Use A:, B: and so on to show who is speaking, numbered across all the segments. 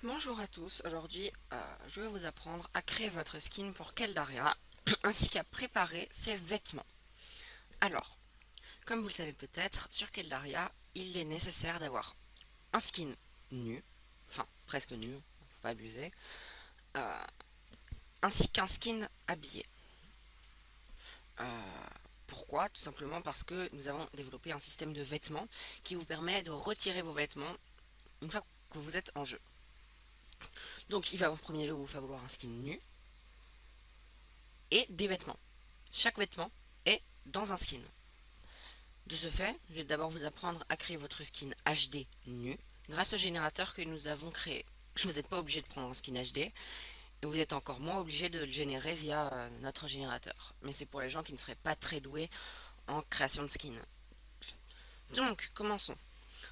A: Bonjour à tous, aujourd'hui je vais vous apprendre à créer votre skin pour Keldaria ainsi qu'à préparer ses vêtements. Alors, comme vous le savez peut-être, sur Keldaria il est nécessaire d'avoir un skin nu, enfin presque nu, faut pas abuser, euh, ainsi qu'un skin habillé. Euh, Pourquoi? Tout simplement parce que nous avons développé un système de vêtements qui vous permet de retirer vos vêtements une fois que vous êtes en jeu. Donc il va en premier lieu vous falloir un skin nu et des vêtements. Chaque vêtement est dans un skin. De ce fait, je vais d'abord vous apprendre à créer votre skin HD nu grâce au générateur que nous avons créé. Vous n'êtes pas obligé de prendre un skin HD et vous êtes encore moins obligé de le générer via notre générateur. Mais c'est pour les gens qui ne seraient pas très doués en création de skin. Donc, commençons.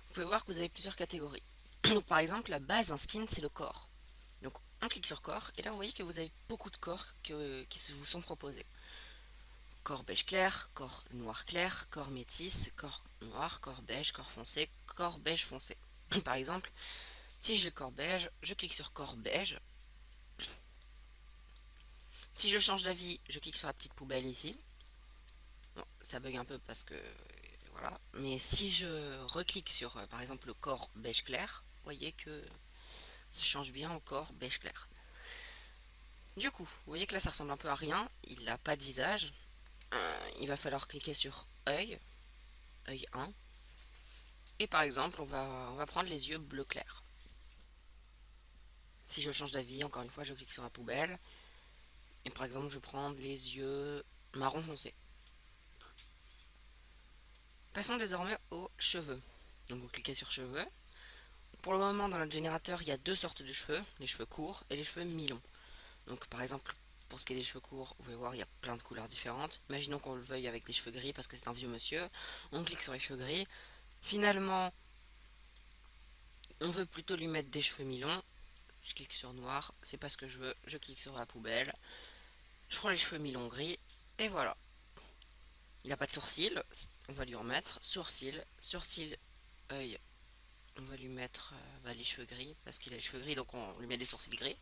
A: Vous pouvez voir que vous avez plusieurs catégories. Donc, par exemple, la base d'un skin, c'est le corps. Donc, on clique sur corps et là, vous voyez que vous avez beaucoup de corps qui vous sont proposés. Corps beige clair, corps noir clair, corps métis, corps noir, corps beige, corps foncé, corps beige foncé. Par exemple, si j'ai le corps beige, je clique sur corps beige. Si je change d'avis, je clique sur la petite poubelle ici. Bon, ça bug un peu parce que voilà. Mais si je reclique sur par exemple le corps beige clair, vous voyez que ça change bien au corps beige clair. Du coup, vous voyez que là ça ressemble un peu à rien. Il n'a pas de visage. Il va falloir cliquer sur œil, œil 1. Et par exemple, on va prendre les yeux bleu clair. Si je change d'avis, encore une fois, je clique sur la poubelle. Et par exemple, je vais prendre les yeux marron foncé. Passons désormais aux cheveux. Donc vous cliquez sur cheveux. Pour le moment, dans notre générateur, il y a deux sortes de cheveux, les cheveux courts et les cheveux mi-longs. Donc par exemple, pour ce qui est des cheveux courts, vous pouvez voir, il y a plein de couleurs différentes. Imaginons qu'on le veuille avec des cheveux gris parce que c'est un vieux monsieur. On clique sur les cheveux gris. Finalement, on veut plutôt lui mettre des cheveux mi-longs. Je clique sur noir, c'est pas ce que je veux. Je clique sur la poubelle. Je prends les cheveux mi-longs gris. Et voilà. Il n'a pas de sourcils, on va lui remettre sourcils, sourcils, œil. On va lui mettre les cheveux gris parce qu'il a les cheveux gris, donc on lui met des sourcils gris.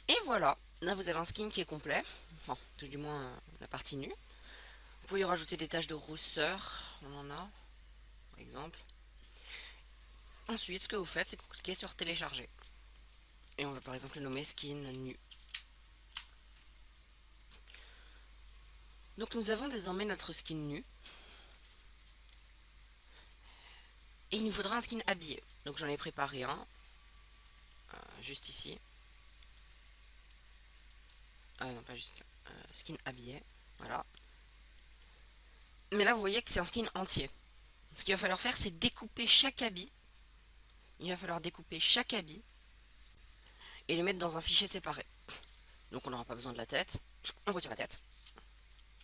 A: Et voilà, là vous avez un skin qui est complet, enfin tout du moins la partie nue. Vous pouvez rajouter des taches de rousseur, on en a par exemple. Ensuite, ce que vous faites, c'est que vous cliquez sur télécharger. Et on va par exemple le nommer skin nu. Donc nous avons désormais notre skin nu. Et il nous faudra un skin habillé. Donc j'en ai préparé un, juste ici. Non, pas juste. Skin habillé. Voilà. Mais là, vous voyez que c'est un skin entier. Ce qu'il va falloir faire, c'est découper chaque habit. Il va falloir découper chaque habit et les mettre dans un fichier séparé. Donc on n'aura pas besoin de la tête. On retire la tête.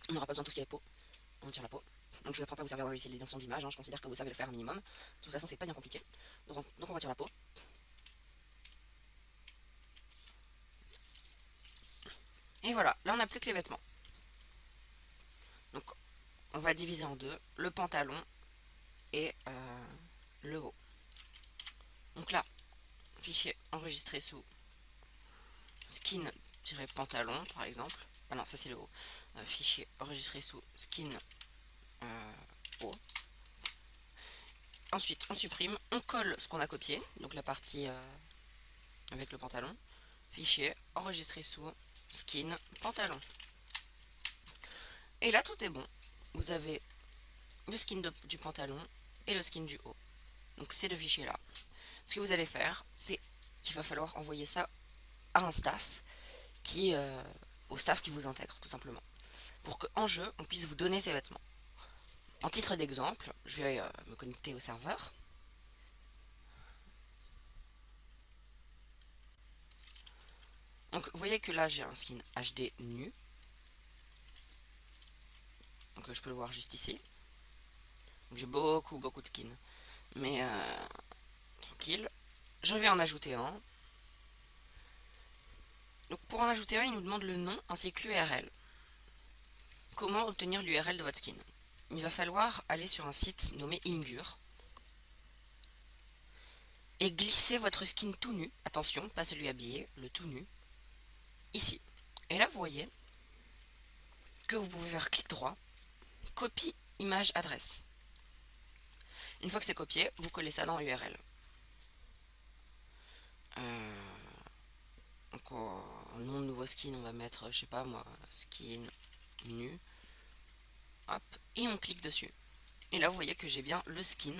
A: On n'aura pas besoin de tout ce qui est peau. On retire la peau. Donc je ne apprends pas à vous servir dans l'édition d'image. Je considère que vous savez le faire un minimum. De toute façon, c'est pas bien compliqué. Donc on retire la peau. Et voilà. Là, on n'a plus que les vêtements. Donc on va diviser en deux le pantalon et le haut. Donc là, fichier enregistré sous skin-pantalon par exemple. Ah non, ça c'est le haut. Fichier enregistré sous skin haut. Ensuite, on supprime, on colle ce qu'on a copié, donc la partie avec le pantalon. Fichier enregistré sous skin pantalon. Et là, tout est bon. Vous avez le skin du pantalon et le skin du haut. Donc ces deux fichiers là. Ce que vous allez faire, c'est qu'il va falloir envoyer ça à un staff au staff qui vous intègre tout simplement, pour qu'en jeu on puisse vous donner ces vêtements. En titre d'exemple, je vais me connecter au serveur. Donc vous voyez que là j'ai un skin HD nu. Donc je peux le voir juste ici. J'ai beaucoup de skins. Mais tranquille. Je vais en ajouter un. Donc pour en ajouter un, il nous demande le nom ainsi que l'URL. Comment obtenir l'URL de votre skin? Il va falloir aller sur un site nommé Imgur. et glissez votre skin tout nu, attention, pas celui habillé, le tout nu, ici. Et là, vous voyez que vous pouvez faire clic droit, copie, image, adresse. Une fois que c'est copié, vous collez ça dans URL. Donc, en nom de nouveau skin, on va mettre, je sais pas moi, skin nu. Hop, et on clique dessus. Et là, vous voyez que j'ai bien le skin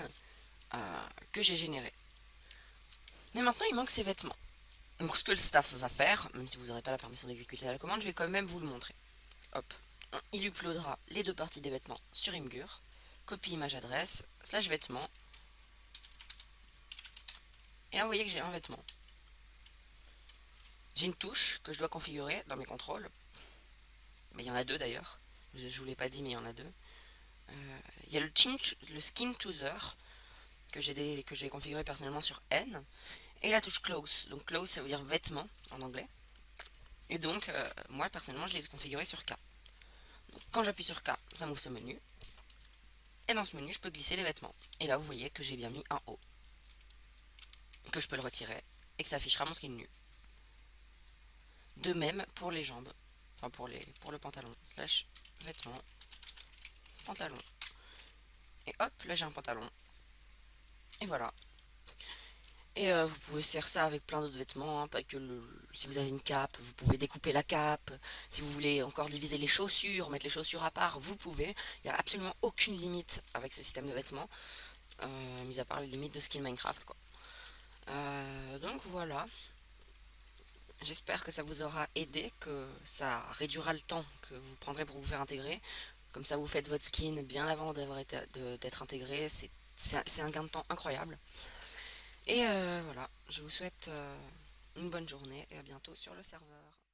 A: que j'ai généré. Mais maintenant, il manque ses vêtements. Donc, ce que le staff va faire, même si vous n'aurez pas la permission d'exécuter la commande, je vais quand même vous le montrer. Hop, il uploadera les deux parties des vêtements sur Imgur. Copie image adresse, slash vêtements. Et là, vous voyez que j'ai un vêtement. J'ai une touche que je dois configurer dans mes contrôles. Mais il y en a deux d'ailleurs. Je ne vous l'ai pas dit, mais il y en a deux. Il y a le skin chooser que j'ai configuré personnellement sur N. Et la touche close. Donc close, ça veut dire vêtements en anglais. Et donc, moi personnellement, je l'ai configuré sur K. Donc, quand j'appuie sur K, ça m'ouvre ce menu. Et dans ce menu, je peux glisser les vêtements. Et là, vous voyez que j'ai bien mis un haut. Que je peux le retirer. Et que ça affichera mon skin nu. De même pour les jambes. Enfin, pour le pantalon. Slash vêtements. Pantalon. Et hop, là j'ai un pantalon. Et voilà. Et vous pouvez faire ça avec plein d'autres vêtements, hein, pas que si vous avez une cape, vous pouvez découper la cape. Si vous voulez encore diviser les chaussures, mettre les chaussures à part, vous pouvez. Il n'y a absolument aucune limite avec ce système de vêtements, mis à part les limites de skill Minecraft, quoi. Donc voilà. J'espère que ça vous aura aidé, que ça réduira le temps que vous prendrez pour vous faire intégrer. Comme ça, vous faites votre skin bien avant d'être intégré. C'est un gain de temps incroyable. Et voilà, je vous souhaite une bonne journée et à bientôt sur le serveur.